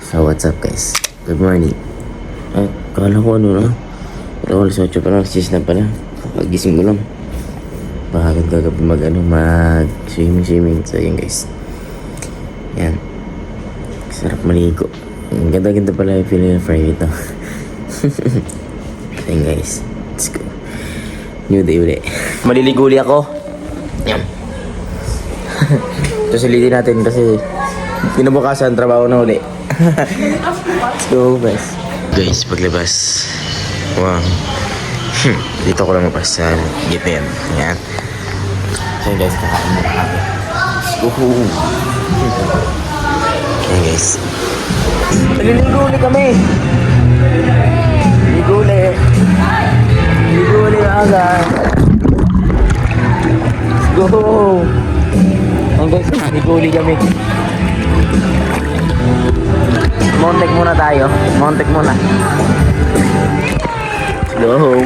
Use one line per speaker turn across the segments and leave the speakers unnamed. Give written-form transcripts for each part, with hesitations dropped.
So what's up guys? Good morning. Kala ko ano na? Pero alas 8 pa lang, 6 na pala. Pagising mo lang. Bakit kagabi mag swimming. So yun guys. Yan. Sarap maligo. Ang ganda-ganda pala yung feeling ng Friday ito. Ayun guys. Let's go. New day uli. Maliligo uli ako. Yan. Ito sulitin natin kasi kinabukasan trabaho na uli. Let's go guys. Guys, paglabas. Wow. Dito ko lang mapas sa gitna yan. Yan. So guys, kakain mo kami. Let's go. Yan guys. Maliligo uli kami. Ligo uli. Ligo uli aga. Let's go. Yan guys, ligo uli kami. Montek muna tayo. Montek muna. Let's go.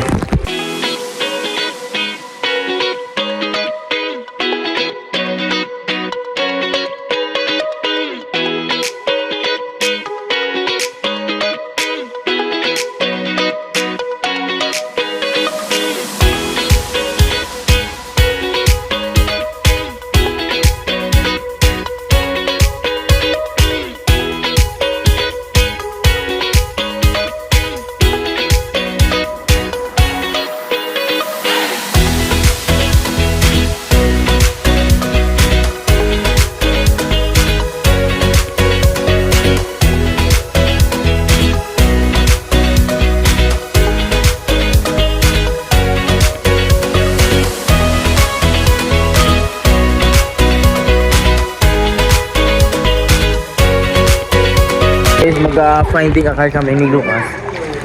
Guys, mag-finding a car kami ni Lucas.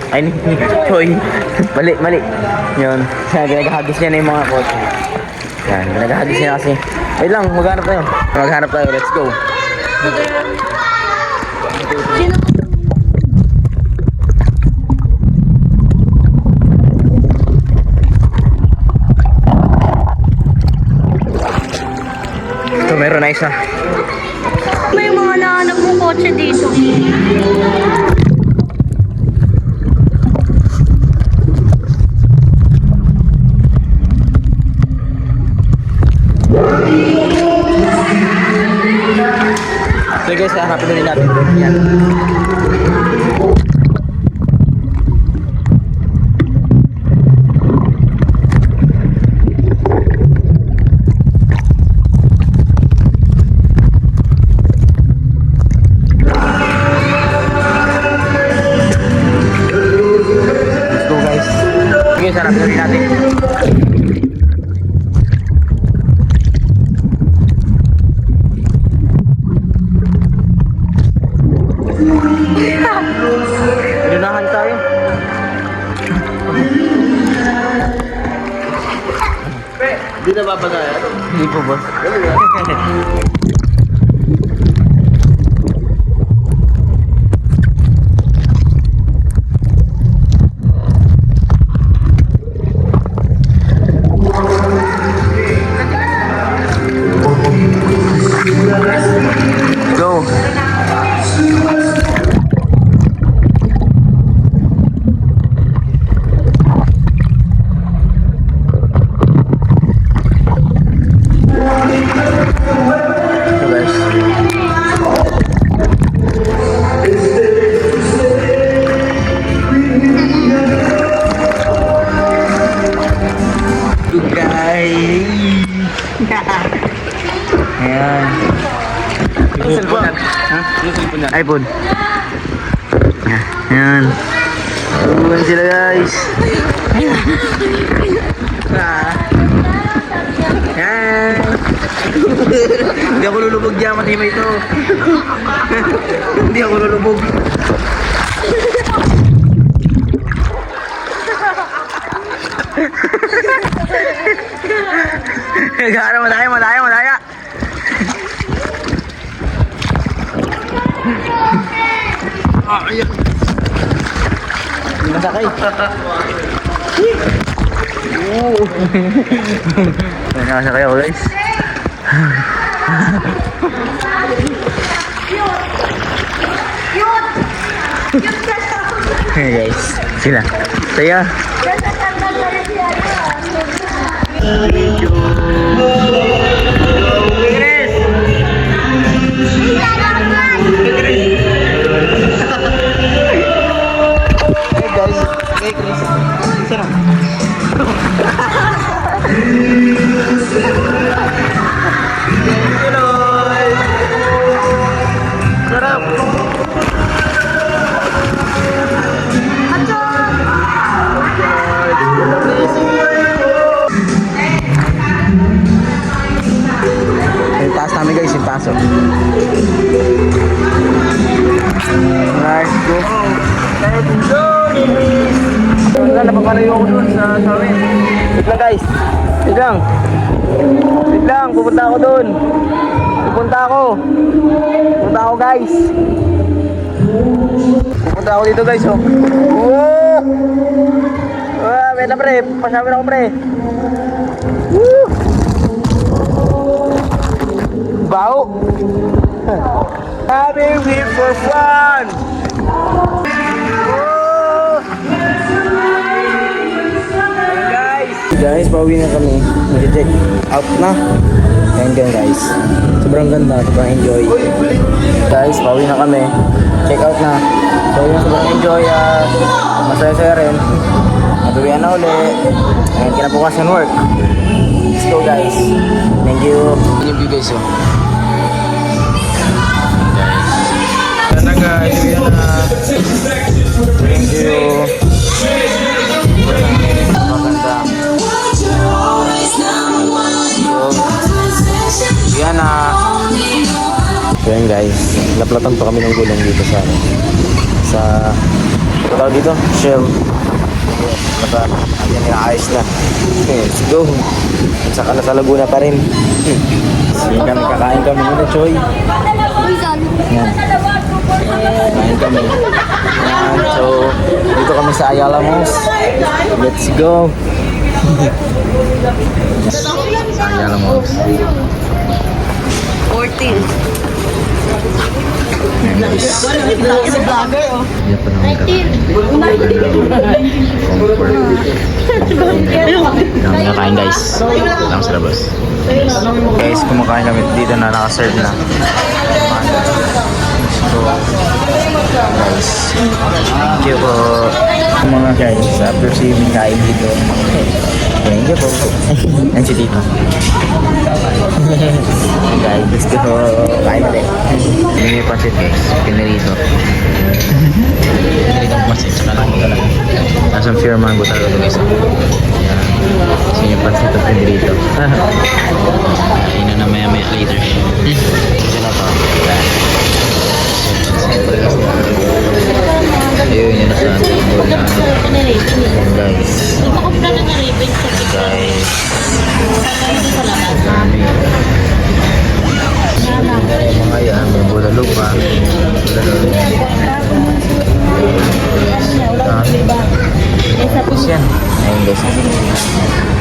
Ay, ni Choy. Mali. Yun. Ginagahagis niya na yung mga kotse. Yan, ginagahagis niya kasi. Wait lang, maghanap tayo. Let's go. Ito, meron na isa.
May mga nahanap mong kotse dito.
So guys, hanapin din natin. Yan. Sarap na rin natin. Pinunahan tayo. Hindi na babagaya. Hindi po boss. Go. Ayan. Yung cellphone yan? Ha? Yung cellphone yan? iPhone. Ayan. Ayan sila guys. Ayan. Hindi ako lulubog dyan, matibay ito. Hindi ako lulubog. Gano'n, madaya. Ayan. Hindi masakay. Nasakay ako guys.
Cute!
Hey guys, sila. Saya. Hey guys, hey Chris. Sarap. Sarap. Yung taas namin guys, yung taas oh. Nice go. Let's go! Wala, napapalayo ako dun sa amin. Wait lang guys. Wait lang. Wait lang, pupunta ako dun. Pupunta ako guys. Pupunta ako dito guys oh. Woo! Wait lang pre, pasamin ako pre. Woo! Bau. Having it for fun. Oh. Guys, pauwi na kami. Mag-check out na. Ayan guys. Sobrang ganda, sobrang enjoy. Guys, pauwi na kami. Check out na. So yun, sobrang enjoy. Masaya-saya rin. Matuwian na uli. Ayan, kinabukasan work. Let's go guys. Thank you. Thank you guys oh. Sana guys, yan na. Thank you. Maganda. Yan na. So yan guys, laplatan pa kami ng gulong dito sa tawag dito, shell. Ayan, inaayos na. Let's go. Saka na sa Laguna pa rin. Kakain kami muna, Choy. Yan. Kakain kami. Yan. So, dito kami sa Ayala Malls. Let's go. Ayala Malls.
14.
Ayan guys.
Si vlogger oh.
Yan pa naman kami kakain guys. Lang sa labas. Guys, kumakain kami dito na naka-serve na. So, guys, thank you po. Mga guys, after swimming kain dito. Thank you po. Yan si Tito. Guys, let's go. Kain natin. Hindi may pancit guys. Pinarito. Pinarito ang pancit. Saka lang ito lang. Nasa pure mango talaga ito guys. Yan. So yung pancit at pinarito. Kain na maya-maya later. Ito na to. Ayun, yun na sa table na ano. Guys. Guys. Dami. Mga yan, may bulalupa. Dami. Tapos yan. Ayun guys.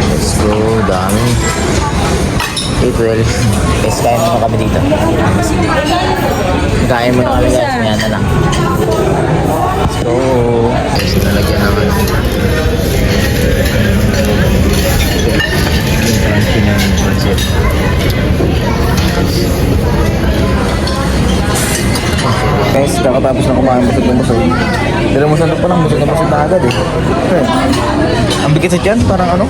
Let's go. Dami. 8-12. Guys, kain muna kami dito. Kain muna kami guys. Mayan na lang. Let's go. Guys, nalagyan naman. Yung crunchy na yung pancit. Guys, kakatapos na kumain busog na busog. Pero masandok pa lang, busog na agad eh. Ang bigit sa tiyan, parang ano?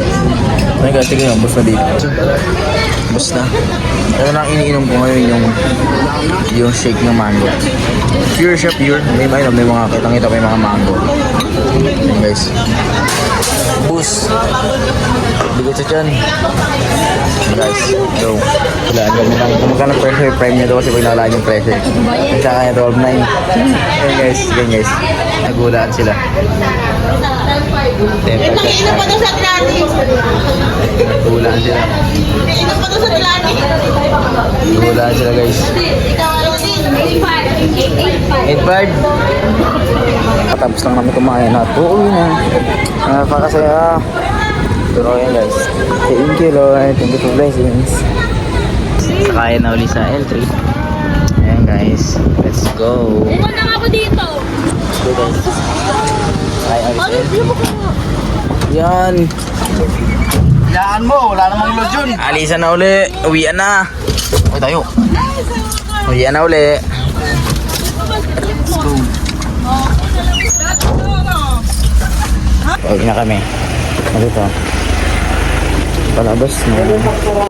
Ay guys, tignan yung bus na dito. Bus na. Pero nang iniinom ko ngayon yung shake ng mango. Pure siya, pure. May mga kitang-kita may mga mango. Ayan guys. Bus. Bigit sa tiyan. Guys, go. Wala, kung magkano pressure, prime niya daw kasi pag nakalaan yung pressure. At saka yung 12.9. Ayan guys, ganyan guys. Nagulaan sila.
Inom pa daw sa Atlantis.
Nagulaan sila.
Inom pa daw sa Atlantis.
Nagulaan sila guys.
Ikaw ano din?
8.5. Tapos lang namin kumain at uuwi na. Napakasaya. Pero ayan guys. Thank you Lord. Thank you for blessings. Sakayan na uli sa L3. Ayan guys. Let's go.
Pumunta nga ako dito.
Let's go guys. Yan.
Yaan mo, wala namang load yun.
Alisan na uli. Uwian na.
Okay tayo.
Uwian na uli. Huwag na kami. Ano ito? Palabas na.